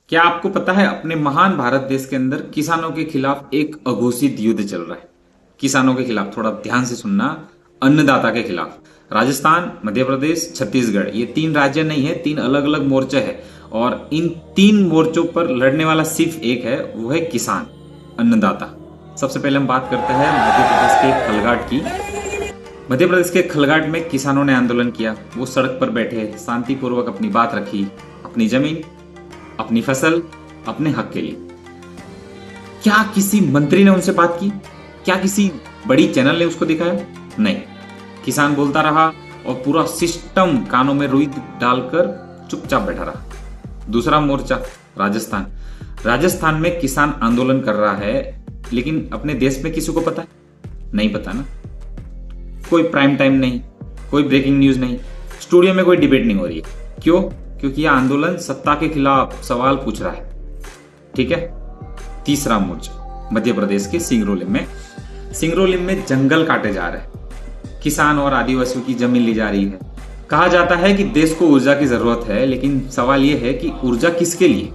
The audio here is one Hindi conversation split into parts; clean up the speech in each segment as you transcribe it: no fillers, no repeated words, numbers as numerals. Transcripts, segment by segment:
क्या आपको पता है अपने महान भारत देश के अंदर किसानों के खिलाफ एक अघोषित युद्ध चल रहा है। किसानों के खिलाफ, थोड़ा ध्यान से सुनना, अन्नदाता के खिलाफ। राजस्थान, मध्य प्रदेश, छत्तीसगढ़, ये तीन राज्य नहीं है, तीन अलग अलग मोर्चे है और इन तीन मोर्चों पर लड़ने वाला सिर्फ एक है, वो है किसान, अन्नदाता। सबसे पहले हम बात करते हैं मध्य प्रदेश के खलगाट की। मध्य प्रदेश के खलगाट में किसानों ने आंदोलन किया। वो सड़क पर बैठे, शांतिपूर्वक अपनी बात रखी, अपनी जमीन, अपनी फसल, अपने हक के लिए। क्या किसी मंत्री ने उनसे बात की? क्या किसी बड़ी चैनल ने उसको दिखाया? नहीं। किसान बोलता रहा और पूरा सिस्टम कानों में रुई डालकर चुपचाप बैठा रहा। दूसरा मोर्चा, राजस्थान। राजस्थान में किसान आंदोलन कर रहा है, लेकिन अपने देश में किसी को पता है? नहीं पता ना। कोई प्राइम टाइम नहीं, कोई ब्रेकिंग न्यूज नहीं, स्टूडियो में कोई डिबेट नहीं हो रही है। क्यों? क्योंकि यह आंदोलन सत्ता के खिलाफ सवाल पूछ रहा है। ठीक है। तीसरा मोर्चा, मध्य प्रदेश के सिंगरौली में। सिंगरौली में जंगल काटे जा रहे हैं, किसान और आदिवासियों की जमीन ली जा रही है। कहा जाता है कि देश को ऊर्जा की जरूरत है, लेकिन सवाल यह है कि ऊर्जा किसके लिए?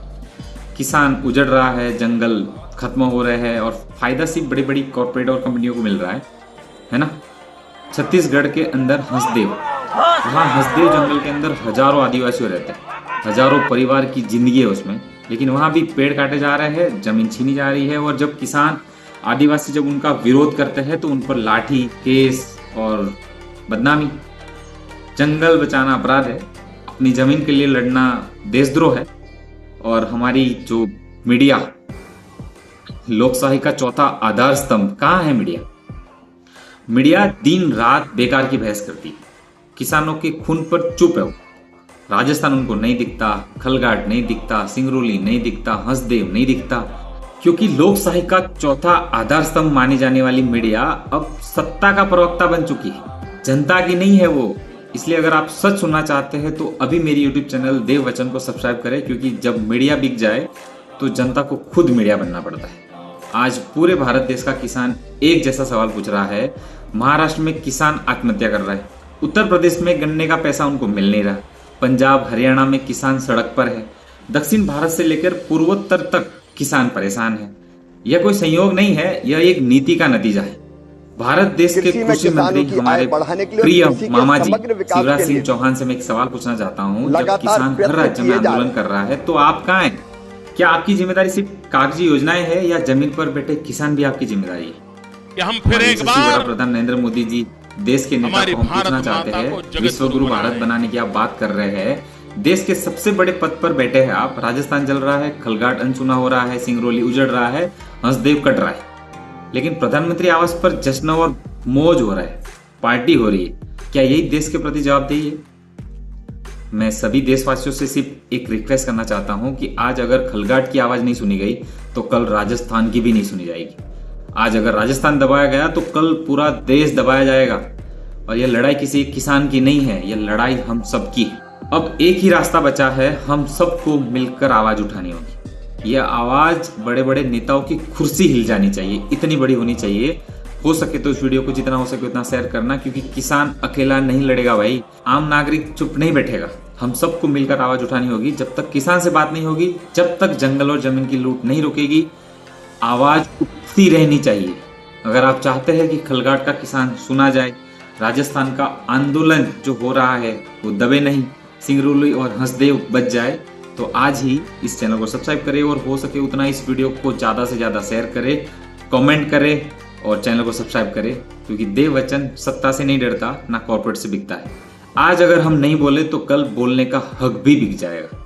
किसान उजड़ रहा है, जंगल खत्म हो रहे हैं और फायदा सिर्फ बड़ी बड़ी कॉर्पोरेट और कंपनियों को मिल रहा है ना। छत्तीसगढ़ के अंदर हंसदेव, वहाँ हंसदेव जंगल के अंदर हजारों आदिवासी रहते हैं, हजारों परिवार की जिंदगी है उसमें, लेकिन वहाँ भी पेड़ काटे जा रहे हैं, जमीन छीनी जा रही है। और जब किसान आदिवासी जब उनका विरोध करते हैं तो उन पर लाठी, केस और बदनामी। जंगल बचाना अपराध है, अपनी जमीन के लिए लड़ना देशद्रोह है। और हमारी जो मीडिया, लोकशाही का चौथा आधार स्तंभ, कहाँ है मीडिया? मीडिया दिन रात बेकार की बहस करती है, किसानों के खून पर चुप है वो। राजस्थान उनको नहीं दिखता, खलगाट नहीं दिखता, सिंगरौली नहीं दिखता, हंसदेव नहीं दिखता, क्योंकि लोकशाही का चौथा आधार स्तंभ मानी जाने वाली मीडिया अब सत्ता का प्रवक्ता बन चुकी है, जनता की नहीं है वो। इसलिए अगर आप सच सुनना चाहते हैं तो अभी मेरी यूट्यूब चैनल देव वचन को सब्सक्राइब करें, क्योंकि जब मीडिया बिक जाए तो जनता को खुद मीडिया बनना पड़ता है। आज पूरे भारत देश का किसान एक जैसा सवाल पूछ रहा है। महाराष्ट्र में किसान आत्महत्या कर रहा है, उत्तर प्रदेश में गन्ने का पैसा उनको मिल नहीं रहा, पंजाब हरियाणा में किसान सड़क पर है, दक्षिण भारत से लेकर पूर्वोत्तर तक किसान परेशान है। यह कोई संयोग नहीं है, यह एक नीति का नतीजा है। भारत देश के कृषि मंत्री, हमारे प्रिय मामा जी शिवराज सिंह चौहान से मैं एक सवाल पूछना चाहता हूँ। जब किसान हर राज्य में आंदोलन कर रहा है तो आप कहाँ हैं? क्या आपकी जिम्मेदारी सिर्फ कागजी योजनाएं है या जमीन पर बैठे किसान भी आपकी जिम्मेदारी है? हम फिर एक बार प्रधान नरेंद्र मोदी जी, देश के नेता को हम पूछना चाहते हैं, विश्व गुरु भारत बनाने की आप बात कर रहे हैं, देश के सबसे बड़े पद पर बैठे हैं आप, राजस्थान जल रहा है, खलगाट अनसुना हो रहा है, सिंगरौली उजड़ रहा है, हंसदेव कट रहा है, लेकिन प्रधानमंत्री आवास पर जश्न और मौज हो रहा है, पार्टी हो रही है। क्या यही देश के प्रति जवाबदेही है? मैं सभी देशवासियों से सिर्फ एक रिक्वेस्ट करना चाहता हूं कि आज अगर खलगाट की आवाज नहीं सुनी गई तो कल राजस्थान की भी नहीं सुनी जाएगी। आज अगर राजस्थान दबाया गया तो कल पूरा देश दबाया जाएगा। और यह लड़ाई किसी एक किसान की नहीं है, यह लड़ाई हम सबकी है। अब एक ही रास्ता बचा है, हम सबको मिलकर आवाज उठानी होगी। यह आवाज बड़े बड़े नेताओं की कुर्सी हिल जानी चाहिए, इतनी बड़ी होनी चाहिए। हो सके तो इस वीडियो को जितना हो सके उतना शेयर करना, क्योंकि किसान अकेला नहीं लड़ेगा भाई, आम नागरिक चुप नहीं बैठेगा। हम सबको मिलकर आवाज उठानी होगी। जब तक किसान से बात नहीं होगी, जब तक जंगल और जमीन की लूट नहीं रुकेगी, आवाज उठती रहनी चाहिए। अगर आप चाहते हैं कि खलगाट का किसान सुना जाए, राजस्थान का आंदोलन जो हो रहा है वो दबे नहीं, सिंगरौली और हंसदेव बच जाए, तो आज ही इस चैनल को सब्सक्राइब करें और हो सके उतना इस वीडियो को ज्यादा से ज्यादा शेयर करें, कमेंट करें और चैनल को सब्सक्राइब करें, क्योंकि देव वचन सत्ता से नहीं डरता, ना कॉर्पोरेट से बिकता है। आज अगर हम नहीं बोले तो कल बोलने का हक भी बिक जाएगा।